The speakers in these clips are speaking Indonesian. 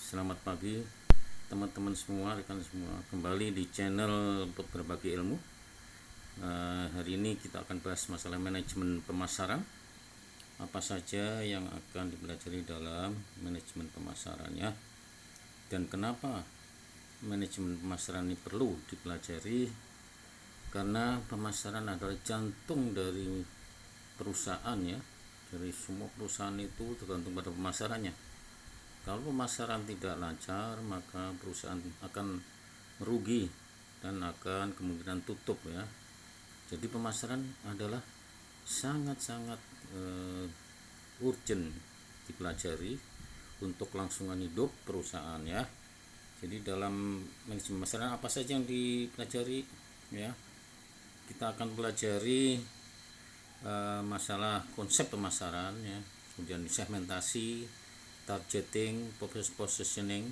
Selamat pagi teman-teman semua, rekan semua, kembali di channel berbagi ilmu. Hari ini kita akan bahas masalah manajemen pemasaran. Apa saja yang akan dipelajari dalam manajemen pemasarannya, dan kenapa manajemen pemasaran ini perlu dipelajari? Karena pemasaran adalah jantung dari perusahaan ya. Dari semua perusahaan itu tergantung pada pemasarannya. Kalau pemasaran tidak lancar, maka perusahaan akan merugi dan akan kemungkinan tutup ya. Jadi pemasaran adalah sangat-sangat urgent dipelajari untuk kelangsungan hidup perusahaan ya. Jadi dalam manajemen pemasaran apa saja yang dipelajari ya? Kita akan pelajari masalah konsep pemasaran ya, kemudian segmentasi, targeting, positioning,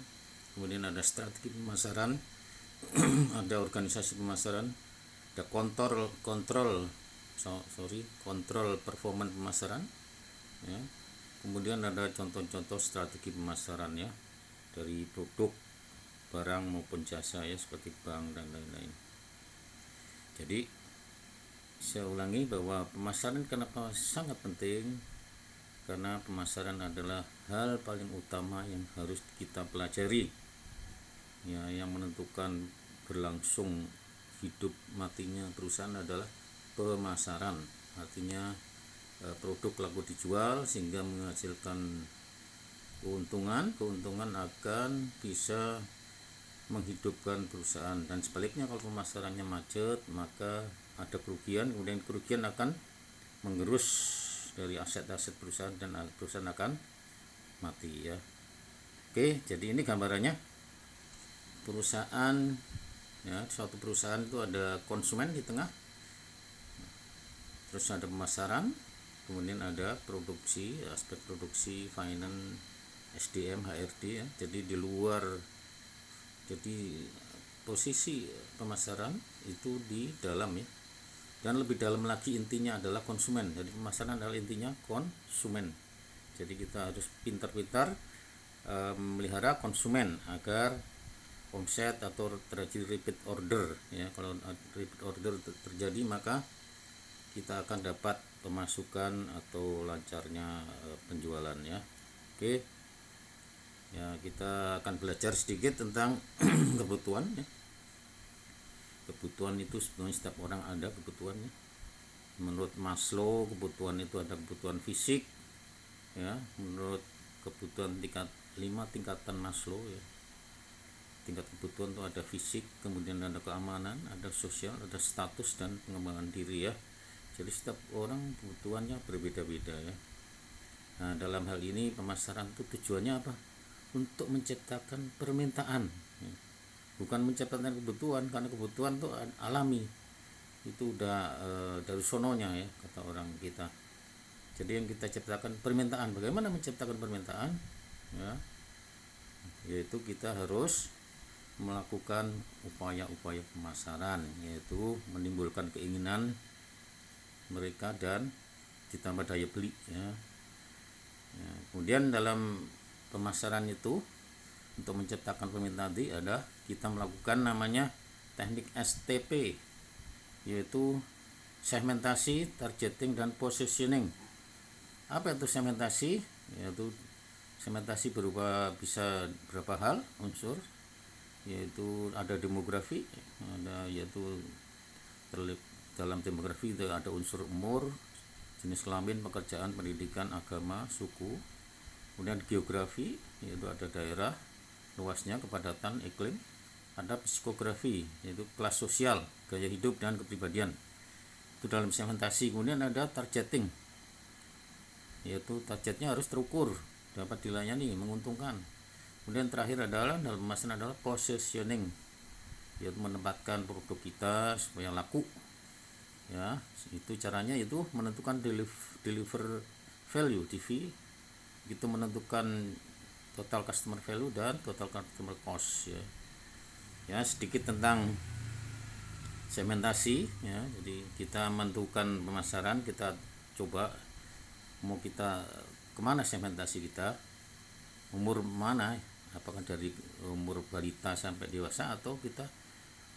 kemudian ada strategi pemasaran, ada organisasi pemasaran, ada kontrol performa pemasaran ya. Kemudian ada contoh-contoh strategi pemasaran ya, dari produk, barang maupun jasa ya, seperti bank dan lain-lain. Jadi saya ulangi bahwa pemasaran kenapa sangat penting, karena pemasaran adalah hal paling utama yang harus kita pelajari ya. Yang menentukan berlangsung hidup matinya perusahaan adalah pemasaran. Artinya produk laku dijual sehingga menghasilkan keuntungan akan bisa menghidupkan perusahaan, dan sebaliknya kalau pemasarannya macet maka ada kerugian, kemudian kerugian akan menggerus dari aset-aset perusahaan dan perusahaan akan mati ya. Oke, jadi ini gambarannya perusahaan ya. Suatu perusahaan itu ada konsumen di tengah, terus ada pemasaran, kemudian ada produksi, aspek produksi, finance, SDM, HRD ya. Jadi di luar, jadi posisi pemasaran itu di dalam ya, dan lebih dalam lagi intinya adalah konsumen. Jadi pemasaran adalah intinya konsumen. Jadi kita harus pintar-pintar melihara konsumen agar omset atau terjadi repeat order ya. Kalau repeat order terjadi maka kita akan dapat pemasukan atau lancarnya penjualan ya. Oke ya, kita akan belajar sedikit tentang kebutuhan ya. Kebutuhan itu sebenarnya setiap orang ada kebutuhannya. Menurut Maslow, kebutuhan itu ada kebutuhan fisik ya. Menurut kebutuhan tingkat 5 tingkatan Maslow ya. Tingkat kebutuhan itu ada fisik, kemudian ada keamanan, ada sosial, ada status, dan pengembangan diri ya. Jadi setiap orang kebutuhannya berbeda-beda ya. Nah, dalam hal ini pemasaran itu tujuannya apa? Untuk menciptakan permintaan ya. Bukan menciptakan kebutuhan, karena kebutuhan itu alami, itu udah dari sononya ya, kata orang kita. Jadi yang kita ciptakan permintaan. Bagaimana menciptakan permintaan ya? Yaitu kita harus melakukan upaya-upaya pemasaran, yaitu menimbulkan keinginan mereka dan ditambah daya beli ya. Kemudian dalam pemasaran itu, untuk menciptakan permintaan tadi ada kita melakukan namanya teknik STP, yaitu segmentasi, targeting, dan positioning. Apa itu segmentasi? Yaitu segmentasi berupa bisa berapa hal unsur, yaitu ada demografi, ada yaitu dalam demografi itu ada unsur umur, jenis kelamin, pekerjaan, pendidikan, agama, suku. Kemudian geografi, yaitu ada daerah, luasnya, kepadatan, iklim. Ada psikografi, yaitu kelas sosial, gaya hidup, dan kepribadian. Itu dalam segmentasi. Kemudian ada targeting, yaitu targetnya harus terukur, dapat dilayani, menguntungkan. Kemudian terakhir adalah dalam pemasaran adalah positioning, yaitu menempatkan produk kita supaya laku ya. Itu caranya itu menentukan deliver value, DV, itu menentukan total customer value dan total customer cost ya. Ya, sedikit tentang segmentasi ya. Jadi kita menentukan pemasaran, kita coba mau kita kemana segmentasi kita, umur mana apakah dari umur balita sampai dewasa atau kita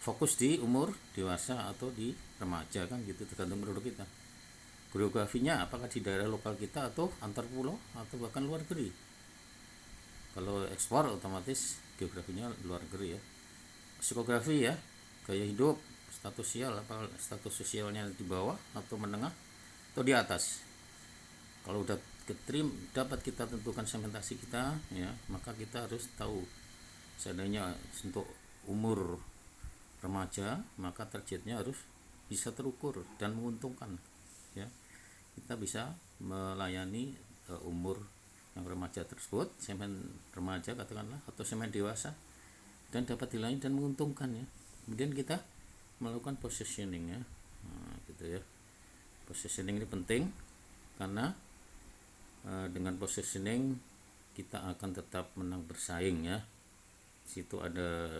fokus di umur dewasa atau di remaja, kan gitu, tergantung produk kita. Geografinya apakah di daerah lokal kita atau antar pulau atau bahkan luar negeri. Kalau ekspor otomatis geografinya luar negeri ya. Psikografi ya, gaya hidup, status sosial, apa status sosialnya di bawah atau menengah atau di atas. Kalau udah dapat kita tentukan segmentasi kita ya, maka kita harus tahu seandainya untuk umur remaja maka targetnya harus bisa terukur dan menguntungkan ya. Kita bisa melayani umur yang remaja tersebut, segmen remaja katakanlah, atau segmen dewasa, dan dapat dilayani dan menguntungkan ya. Kemudian kita melakukan positioning ya, gitu ya. Positioning ini penting karena dengan positioning kita akan tetap menang bersaing ya. Situ ada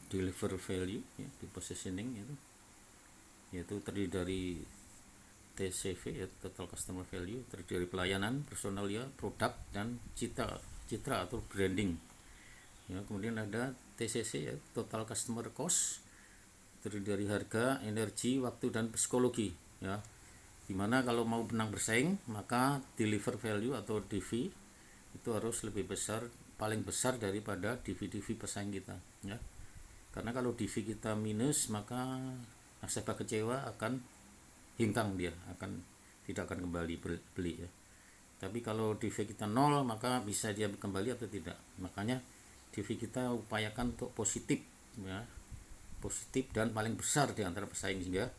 deliver value ya, di positioning itu, yaitu terdiri dari TCV ya, total customer value, terdiri dari pelayanan, personalia, produk, dan citra atau branding ya. Kemudian ada TCC ya, total customer cost, terdiri dari harga, energi, waktu, dan psikologi ya. Dimana kalau mau menang bersaing maka deliver value atau DV itu harus lebih besar, paling besar daripada DV pesaing kita ya. Karena kalau DV kita minus maka nasabah kecewa, akan hingkang, dia tidak akan kembali beli ya. Tapi kalau DV kita nol maka bisa dia kembali atau tidak. Makanya DV kita upayakan untuk positif ya, positif dan paling besar di antara pesaing sehingga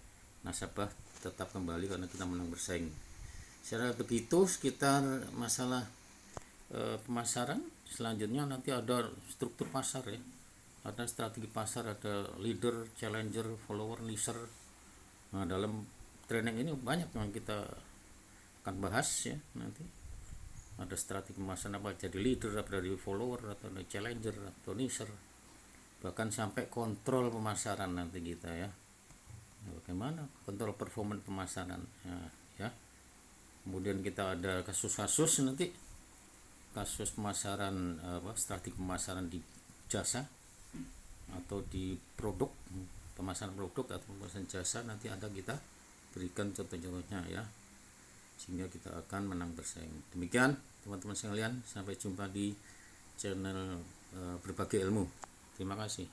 nasabah tetap kembali karena kita menang bersaing. Secara begitu sekitar masalah pemasaran. Selanjutnya nanti ada struktur pasar ya, ada strategi pasar, ada leader, challenger, follower, nicher. Nah, dalam training ini banyak yang kita akan bahas ya. Nanti ada strategi pemasaran, apa jadi leader, apa dari follower, atau dari challenger, atau nicher, bahkan sampai kontrol pemasaran nanti kita ya. Bagaimana kontrol performa pemasaran ya. Kemudian kita ada kasus-kasus nanti, kasus pemasaran strategi pemasaran di jasa atau di produk, pemasaran produk atau pemasaran jasa, nanti ada kita berikan contoh-contohnya ya, sehingga kita akan menang bersaing. Demikian teman-teman sekalian, sampai jumpa di channel berbagi ilmu. Terima kasih.